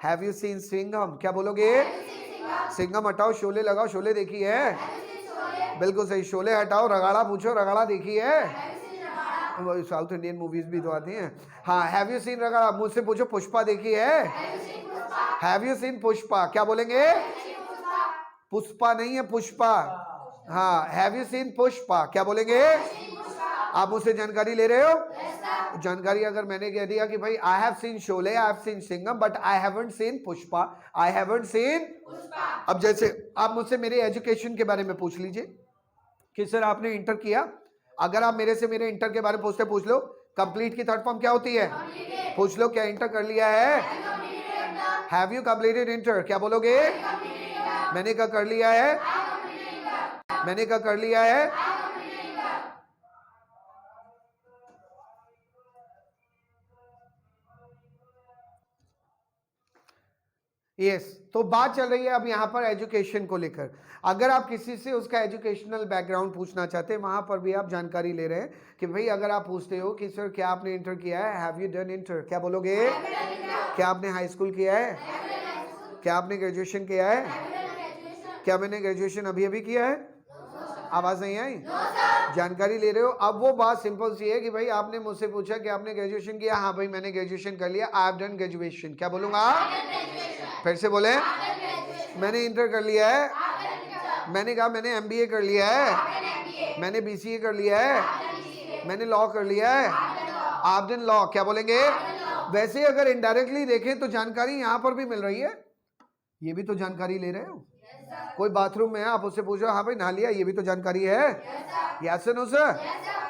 हैव यू सीन सिंघम? क्या बोलोगे? सिंघम हटाओ, शोले लगाओ, शोले देखी है? बिल्कुल सही। शोले हटाओ, रगाड़ा पूछो, रगाड़ा देखी है? साउथ इंडियन मूवीज भी तो आती हैं। हाँ, हैव यू सीन रगाड़ा? मुझसे पूछो पुष्पा देखी है? Have you scene Pushpa? क्या बोलेंगे? पुष्पा नहीं है, पुष्पा। हाँ, हैव यू सीन पुष्पा? क्या बोलेंगे? आप मुझसे जानकारी ले रहे हो? जानकारी अगर मैंने कह दिया कि भाई आई have scene Sholay, I have scene Singham, but I haven't seen Pushpa, I haven't seen. अब जैसे आप मुझसे मेरे एजुकेशन के बारे में पूछ लीजिए कि सर आपने इंटर किया। अगर आप मेरे से मेरे इंटर के बारे में पूछते, पूछ लो कंप्लीट की थर्ड फॉर्म क्या होती है? पूछ लो क्या इंटर कर लिया है? Have you completed inter? क्या बोलोगे? मैंने क्या कर लिया है? मैंने क्या कर लिया है? यस तो बात चल रही है अब यहाँ पर एजुकेशन को लेकर। अगर आप किसी से उसका एजुकेशनल बैकग्राउंड पूछना चाहते हैं, वहां पर भी आप जानकारी ले रहे हैं कि भाई अगर आप पूछते हो कि सर क्या आपने इंटर किया है, हैव यू डन इंटर? क्या बोलोगे? क्या आपने हाई स्कूल किया है? क्या आपने ग्रेजुएशन किया है? क्या मैंने ग्रेजुएशन अभी अभी किया है? आवाज नहीं आई? जानकारी ले रहे हो? अब वो बात सिंपल सी है कि भाई आपने मुझसे पूछा कि आपने ग्रेजुएशन किया, हाँ भाई मैंने ग्रेजुएशन कर लिया, आई हैव डन ग्रेजुएशन। क्या बोलूंगा? फिर से बोले, मैंने इंटर कर लिया है। मैंने कहा मैंने एमबीए कर लिया है, मैंने बीसीए कर लिया है, मैंने लॉ कर लिया है, आप डन लॉ। क्या बोलेंगे? वैसे अगर इनडायरेक्टली देखें तो जानकारी यहाँ पर भी मिल रही है, ये भी तो जानकारी ले रहे हो। कोई बाथरूम में है, आप उससे पूछो हाँ भाई नहा लिया, ये भी तो जानकारी है। Yes no sir?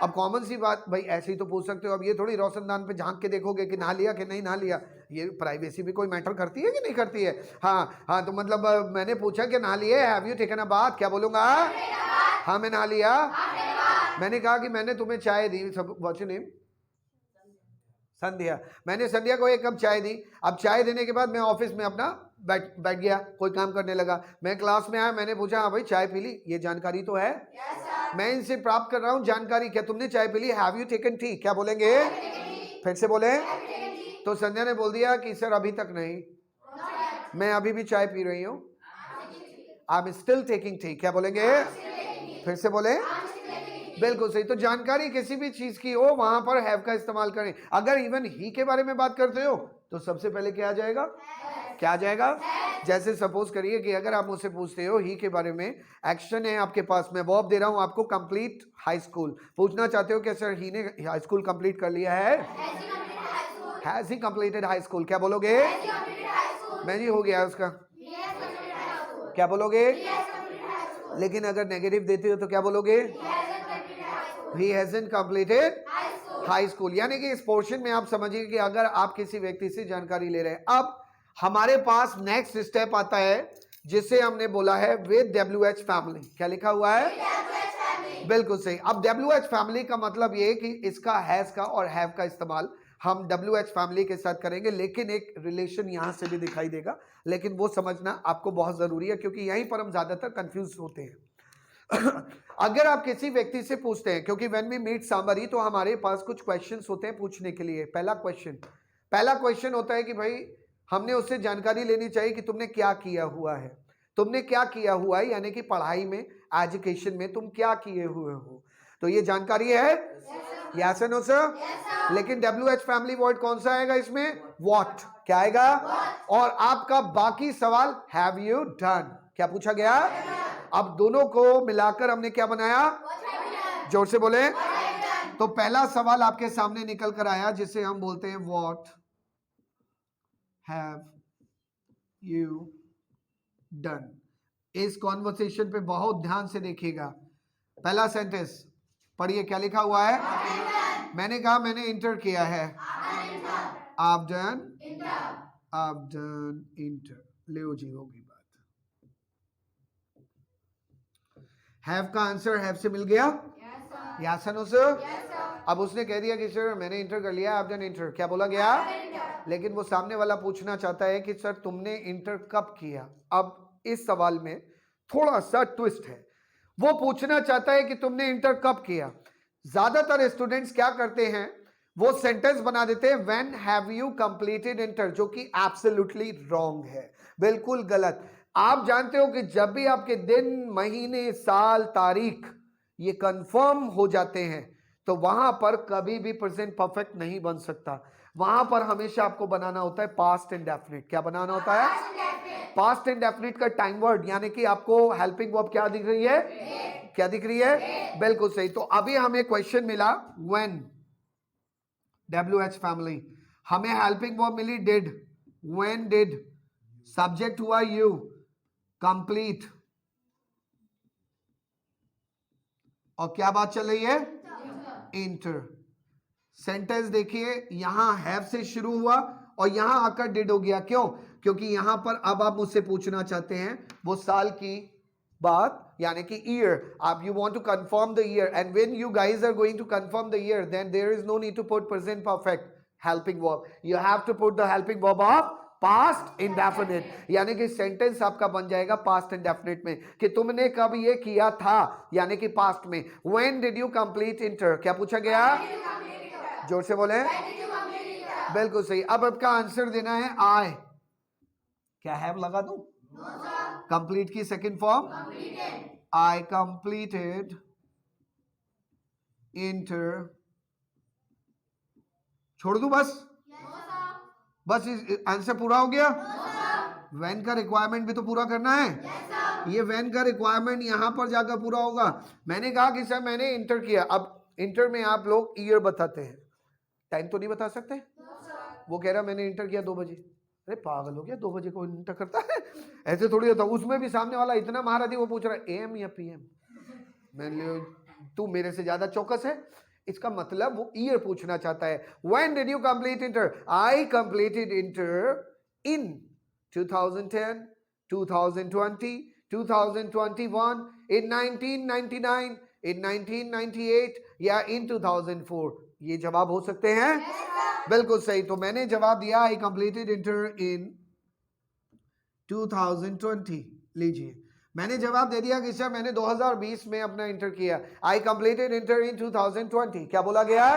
अब कॉमन सी बात भाई ऐसे ही तो पूछ सकते हो। अब ये थोड़ी रोशनदान पे झांक के देखोगे कि नहा लिया कि नहीं नहा लिया। ये प्राइवेसी भी कोई मैटर करती है कि नहीं करती है? हाँ हाँ, तो मतलब मैंने पूछा कि नहा लिए, have you taken a bath? क्या बोलूंगा? हाँ मैं नहा लिया। मैंने कहा कि मैंने तुम्हें चाय दी, सब व्हाट्स योर नेम? संध्या। मैंने संध्या को एक कप चाय दी। अब चाय देने के बाद मैं ऑफिस में अपना बैठ गया, कोई काम करने लगा। मैं क्लास में आया, मैंने पूछा हाँ भाई चाय पी ली? ये जानकारी तो है। मैं इनसे प्राप्त कर रहा हूँ जानकारी। क्या तुमने चाय पी ली? Have you taken tea? क्या बोलेंगे? फिर से बोले। तो संध्या ने बोल दिया कि सर अभी तक नहीं, मैं अभी भी चाय पी रही हूँ, I am still taking tea. क्या बोलेंगे? फिर से बोले। बिल्कुल सही। तो जानकारी किसी भी चीज की हो वहां पर हैव का इस्तेमाल करें। अगर इवन ही के बारे में बात करते हो तो सबसे पहले क्या आ जाएगा? क्या आ जाएगा? जैसे सपोज करिए कि अगर आप मुझसे पूछते हो ही के बारे में, एक्शन है आपके पास, मैं वर्ब दे रहा हूं आपको, कंप्लीट हाई स्कूल। पूछना चाहते हो कि सर ही ने हाई स्कूल कंप्लीट कर लिया है? Has he completed high school? क्या बोलोगे? मैं जी हो गया उसका। क्या बोलोगे? लेकिन अगर नेगेटिव देते हो तो क्या बोलोगे? He hasn't completed high school। यानी कि इस पोर्शन में आप समझिए कि अगर आप किसी व्यक्ति से जानकारी ले रहे हैं, अब हमारे पास नेक्स्ट स्टेप आता है जिसे हमने बोला है विद WH फैमिली। क्या लिखा हुआ है? बिल्कुल सही। अब WH फैमिली का मतलब ये कि इसका हैज का और हैव का इस्तेमाल हम WH फैमिली के साथ करेंगे, लेकिन एक रिलेशन यहां से भी दिखाई देगा, लेकिन वो समझना आपको बहुत जरूरी है क्योंकि यहीं पर हम ज्यादातर कंफ्यूज होते हैं। अगर आप किसी व्यक्ति से पूछते हैं, क्योंकि व्हेन वी मीट समबडी तो हमारे पास कुछ क्वेश्चंस होते हैं पूछने के लिए। पहला क्वेश्चन होता है कि भाई हमने उससे जानकारी लेनी चाहिए कि तुमने क्या किया हुआ है, तुमने क्या किया हुआ है, यानी कि पढ़ाई में, एजुकेशन में तुम क्या किए हुए हो। तो ये जानकारी है। Yes no sir? लेकिन WH फैमिली वर्ड कौन सा आएगा इसमें? व्हाट। क्या आएगा? और आपका बाकी सवाल हैव यू डन? क्या पूछा गया? अब दोनों को मिलाकर हमने क्या बनाया? जोर से बोले। तो पहला सवाल आपके सामने निकल कर आया जिसे हम बोलते हैं व्हाट हैव यू डन। इस कॉन्वर्सेशन पे बहुत ध्यान से देखिएगा। पहला सेंटेंस पढ़िए, क्या लिखा हुआ है? मैंने कहा मैंने इंटर किया है। आप डन इंटर। ले जी होगी बात। हैव का आंसर हैव से मिल गया? Yes no sir? अब उसने कह दिया कि सर मैंने इंटर कर लिया, आप डन इंटर। क्या बोला गया? लेकिन वो सामने वाला पूछना चाहता है कि सर तुमने इंटर कब किया। अब इस सवाल में थोड़ा सा ट्विस्ट है। वो पूछना चाहता है कि तुमने इंटर कब किया। ज्यादातर स्टूडेंट्स क्या करते हैं, वो सेंटेंस बना देते हैं when have you completed inter, जो कि एब्सोल्युटली रॉन्ग है, बिल्कुल गलत। आप जानते हो कि जब भी आपके दिन, महीने, साल, तारीख ये कंफर्म हो जाते हैं तो वहां पर कभी भी प्रेजेंट परफेक्ट नहीं बन सकता। वहां पर हमेशा आपको बनाना होता है पास्ट इंडेफिनिट। क्या बनाना होता है? पास्ट इंडेफिनिट का टाइम वर्ड, यानी कि आपको हेल्पिंग वर्ब क्या दिख रही है? क्या दिख रही है? बिल्कुल सही। तो अभी हमें क्वेश्चन मिला व्हेन, WH फैमिली, हमें हेल्पिंग वर्ब मिली डिड, व्हेन डिड, सब्जेक्ट हुआ यू, कंप्लीट, और क्या बात चल रही है? इंटर। सेंटेंस देखिए, यहां हैव से शुरू हुआ और यहां आकर डिड हो गया। क्यों? क्योंकि यहां पर अब आप मुझसे पूछना चाहते हैं वो साल की बात, यानी कि ईयर। आप you want to confirm the year, and when you guys are going to confirm the year, then there is no need to put present perfect helping verb, you have to put the helping verb of past indefinite, यानी कि सेंटेंस आपका बन जाएगा पास्ट इंडेफिनिट में कि तुमने कब ये किया था, यानी कि पास्ट में। When did you complete inter, क्या पूछा गया? जोर से बोले। बिल्कुल सही। अब आपका आंसर देना है आई। क्या हैव लगा दूं? कंप्लीट की second form I completed inter, छोड़ दूं बस? बस आंसर पूरा हो गया? वैन का रिक्वायरमेंट भी तो पूरा करना है। ये वैन का रिक्वायरमेंट यहां पर जाकर पूरा होगा। मैंने कहा कि सर मैंने इंटर किया, अब इंटर में आप लोग ईयर बताते हैं, टाइम तो नहीं बता सकते। वो कह रहा मैंने इंटर किया 2 बजे। अरे पागल हो गया, 2 बजे को इंटर करता है? ऐसे थोड़ी होता। उसमें भी सामने वाला इतना महारथी, वो पूछ रहा है AM या PM। मैंने, तू मेरे से ज्यादा चौकस है। इसका मतलब वो ईयर पूछना चाहता है। When did you complete inter? I completed inter in 2010, 2020, 2021, in 1999, in 1998 या in 2004। ये जवाब हो सकते हैं? बिल्कुल सही। तो मैंने जवाब दिया आई कंप्लीटेड इंटर इन 2020। लीजिए, मैंने जवाब दे दिया कि सर मैंने 2020 में अपना इंटर किया। आई कंप्लीटेड इंटर इन 2020। क्या बोला गया?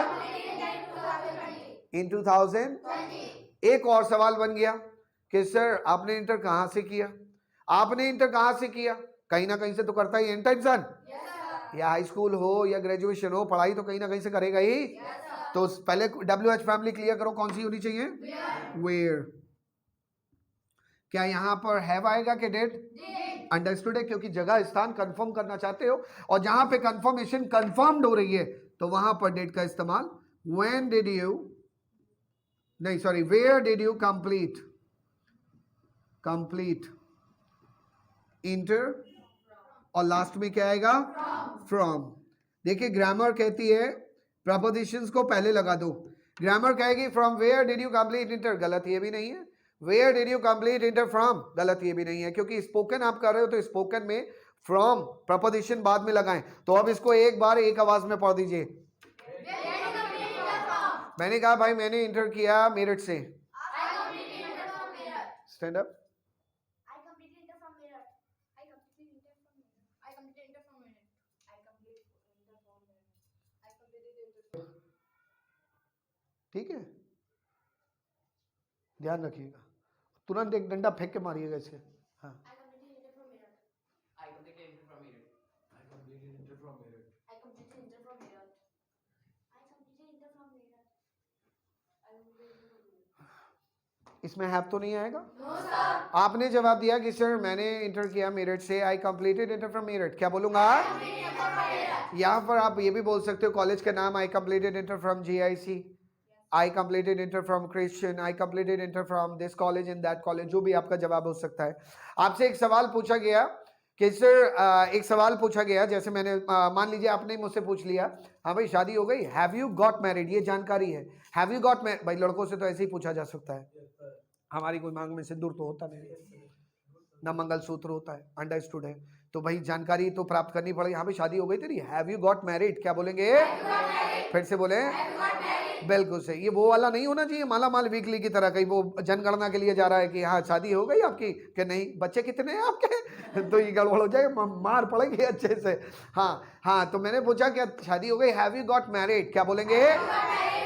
इन 2020। एक और सवाल बन गया कि सर आपने इंटर कहां से किया? आपने इंटर कहां से किया? कहीं ना कहीं से तो करता ही है इंसान। या हाई स्कूल हो या ग्रेजुएशन हो, पढ़ाई तो कहीं ना कहीं से करेगा ही। तो पहले WH फैमिली क्लियर करो, कौन सी होनी चाहिए? वेयर। क्या यहां पर हैव आएगा कि डिड? अंडरस्टूड है, क्योंकि जगह स्थान कंफर्म करना चाहते हो और जहां पे कंफर्मेशन कंफर्म्ड हो रही है तो वहां पर डिड का इस्तेमाल। व्हेन डिड यू, नहीं sorry, where did you complete inter, और लास्ट में क्या आएगा? फ्रॉम। देखिए ग्रामर कहती है प्रपोजिशंस को पहले लगा दो। ग्रामर कहेगी from where did you complete inter, गलत ये भी नहीं है। Where did you complete inter from, गलत ये भी नहीं है, क्योंकि स्पोकन आप कर रहे हो तो स्पोकन में फ्रॉम प्रपोजिशन बाद में लगाएं। तो अब इसको एक बार एक आवाज में पढ़ दीजिए। मैंने कहा भाई मैंने इंटर किया मेरठ से। Stand up. ठीक है, ध्यान रखिएगा, तुरंत एक डंडा फेंक के मारिएगा इसे। हाँ, इसमें हैव तो नहीं आएगा? आपने जवाब दिया कि सर मैंने इंटर किया मेरठ से, I completed inter from Meerut. क्या बोलूंगा? यहाँ पर आप ये भी बोल सकते हो कॉलेज का नाम, I completed inter from GIC, I completed inter from Christian, I completed inter from this college in that college, जो भी आपका जवाब हो सकता है। आपसे एक सवाल पूछा गया कि सर एक सवाल पूछा गया, जैसे मैंने मान लीजिए आपने मुझसे पूछ लिया, हाँ भाई शादी हो गई, हैव यू गॉट मैरिड, ये जानकारी है। हैव यू गॉट मैरिड, भाई लड़कों से तो ऐसे ही पूछा जा सकता है, हमारी कोई मांग में सिंदूर तो होता नहीं, ना मंगलसूत्र होता है, अंडरस्टूड है। तो भाई जानकारी तो प्राप्त करनी पड़ेगी। हाँ भाई शादी हो गई तेरी, हैव यू गॉट मैरिड, क्या बोलेंगे? फिर से बोले, बिल्कुल सही। ये वो वाला नहीं होना चाहिए माला माल वीकली की तरह, कहीं वो जनगणना के लिए जा रहा है कि हाँ शादी हो गई आपकी कि नहीं, बच्चे कितने हैं आपके तो ये गड़बड़ हो जाएगा, मार पड़ेगी अच्छे से। हाँ हाँ, तो मैंने पूछा क्या शादी हो गई, हैव यू गॉट मैरिड, क्या बोलेंगे?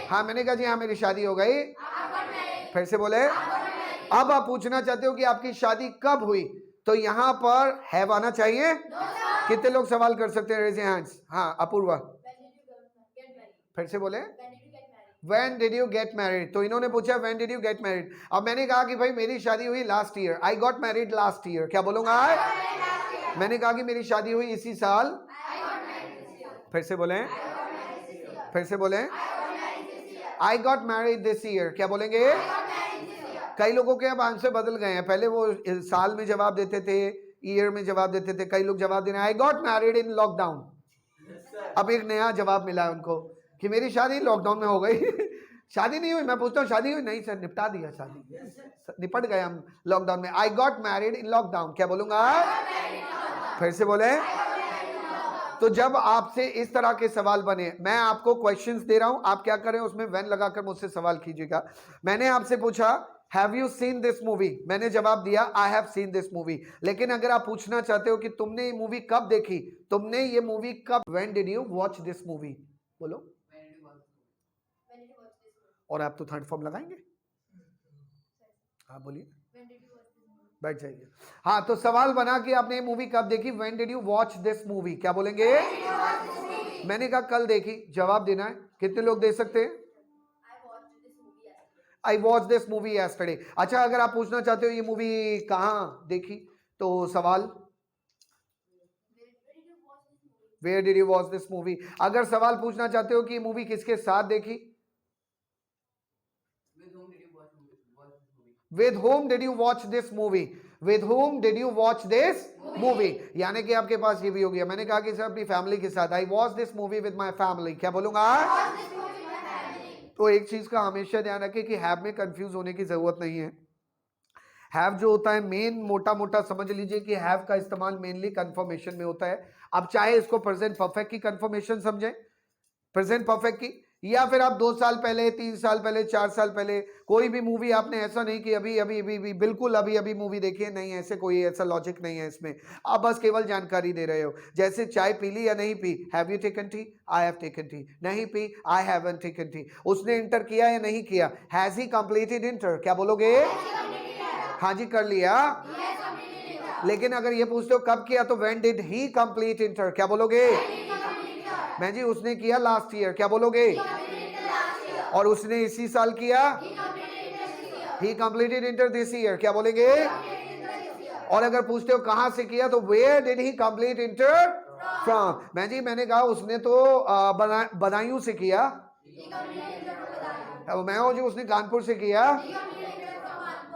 हाँ मैंने कहा जी हाँ मेरी शादी हो गई। फिर से बोले। अब आप पूछना चाहते हो कि आपकी शादी कब हुई, तो यहाँ पर हैव आना चाहिए। कितने लोग सवाल कर सकते हैं, रेज योर हैंड्स। हाँ अपूर्वा। फिर से बोले। When did you get married? तो इन्होंने पूछा when did you get married। अब मैंने कहा कि भाई मेरी शादी हुई last year, I got married last year, क्या बोलूंगा? मैंने कहा कि मेरी शादी हुई इसी साल। फिर से बोले। फिर से बोले। I got married this year, क्या बोलेंगे? कई लोगों के अब आंसर बदल गए हैं, पहले वो साल में जवाब देते थे, ईयर में जवाब देते थे, कई लोग जवाब दे रहे हैं I got married in lockdown. अब एक नया जवाब मिला है उनको कि मेरी शादी लॉकडाउन में हो गई शादी नहीं हुई। मैं पूछता हूँ शादी हुई? नहीं सर, निपटा दिया शादी, निपट गए हम लॉकडाउन में। I got married in lockdown, क्या बोलूंगा? फिर से बोले। तो जब आपसे इस तरह के सवाल बने, मैं आपको क्वेश्चंस दे रहा हूं, आप क्या करें उसमें व्हेन लगाकर मुझसे सवाल कीजिएगा। मैंने आपसे पूछा have you seen this movie, मैंने जवाब दिया आई हैव सीन दिस मूवी। लेकिन अगर आप पूछना चाहते हो कि तुमने ये मूवी कब देखी, तुमने ये मूवी कब, when did you watch this movie, बोलो। और आप तो थर्ड फॉर्म लगाएंगे। हाँ बोलिए, बैठ जाइए। हाँ तो सवाल बना कि आपने ये मूवी कब देखी, when did you watch this movie, क्या बोलेंगे? मैंने कहा कल देखी, जवाब देना है। कितने लोग दे सकते हैं? I watch this movie yesterday. अच्छा अगर आप पूछना चाहते हो ये मूवी कहाँ देखी, तो सवाल where did you watch this movie. अगर सवाल पूछना चाहते हो कि ये मूवी किसके साथ देखी, with whom did you watch this movie, with whom did you watch this movie, यानी कि आपके पास ये भी हो गया। मैंने कहा कि सर अपनी फैमिली के साथ, I watched this movie with my family, क्या बोलूंगा? तो एक चीज का हमेशा ध्यान रखें कि हैव में कंफ्यूज होने की जरूरत नहीं है। हैव जो होता है मेन, मोटा मोटा समझ लीजिए कि हैव का इस्तेमाल मेनली कंफर्मेशन में होता है। अब चाहे इसको प्रेजेंट परफेक्ट की कंफर्मेशन समझें, प्रेजेंट परफेक्ट की, या फिर आप 2 साल पहले, 3 साल पहले, 4 साल पहले कोई भी मूवी आपने, ऐसा नहीं कि अभी अभी अभी अभी बिल्कुल अभी अभी मूवी देखी है, नहीं, ऐसे कोई ऐसा लॉजिक नहीं है इसमें। आप बस केवल जानकारी दे रहे हो। जैसे चाय पी ली या नहीं पी, have you taken tea, I have taken tea, नहीं पी, आई हैवंट टेकन टी। उसने इंटर किया या नहीं किया, हैज ही कंप्लीटेड इंटर, क्या बोलोगे? हाँ जी कर लिया। लेकिन अगर ये पूछते हो कब किया, तो when did he complete inter, क्या बोलोगे? मैं जी उसने किया लास्ट ईयर, क्या बोलोगे? और उसने इसी साल किया, ही कंप्लीटेड इंटर दिस ईयर, क्या बोलेंगे? और अगर पूछते हो कहां से किया, तो where did he complete inter from. मैं जी मैंने कहा उसने तो बदायूं से किया, मैं हूं जी उसने कानपुर से किया,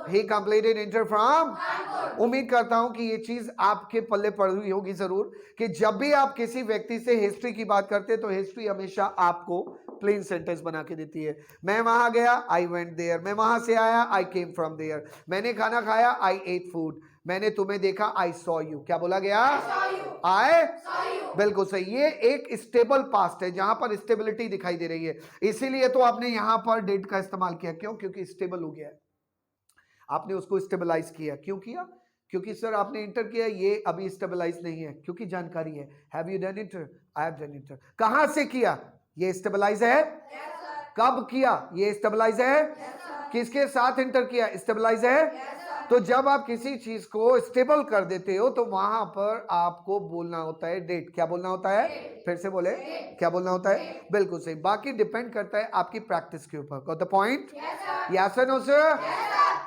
ही कंप्लीटेड इंटर फ्रॉम। उम्मीद करता हूं कि ये चीज आपके पल्ले पड़ी होगी जरूर, कि जब भी आप किसी व्यक्ति से हिस्ट्री की बात करते हैं तो हिस्ट्री हमेशा आपको प्लेन सेंटेंस बना के देती है। मैं वहां गया, आई वेंट देयर, मैं वहां से आया, आई केम फ्रॉम देयर, मैंने खाना खाया, आई एट फूड, मैंने तुम्हें देखा, आई सॉ यू, क्या बोला गया? आई, बिल्कुल सही। ये एक स्टेबल पास्ट है जहां पर स्टेबिलिटी दिखाई दे रही है, इसीलिए तो आपने यहां पर डिड का इस्तेमाल किया। क्यों? क्योंकि स्टेबल हो गया है, आपने उसको स्टेबलाइज किया। क्यों किया? क्योंकि सर आपने इंटर किया, ये अभी स्टेबलाइज नहीं है, क्योंकि जानकारी है। Have you done inter, I have done inter. कहां से किया, ये स्टेबलाइज है। कब किया, ये स्टेबलाइज है। किसके साथ इंटर किया, स्टेबलाइज है। तो जब आप किसी चीज को स्टेबल कर देते हो तो वहां पर आपको बोलना होता है डेट, क्या बोलना होता है? फिर से बोले, क्या बोलना होता है? बिल्कुल सही। बाकी डिपेंड करता है आपकी प्रैक्टिस के ऊपर। Got the point? यस और नो सर?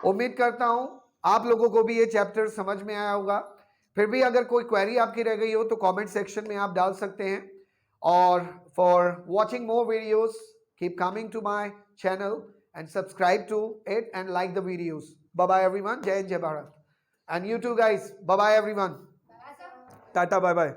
उम्मीद करता हूं आप लोगों को भी ये चैप्टर समझ में आया होगा। फिर भी अगर कोई क्वेरी आपकी रह गई हो तो कमेंट सेक्शन में आप डाल सकते हैं। और for watching more videos keep coming to my channel and subscribe to it and like the videos. Bye bye everyone. Jai Hind, Jai Bharat. And you too guys. Bye bye everyone. Tata, bye bye.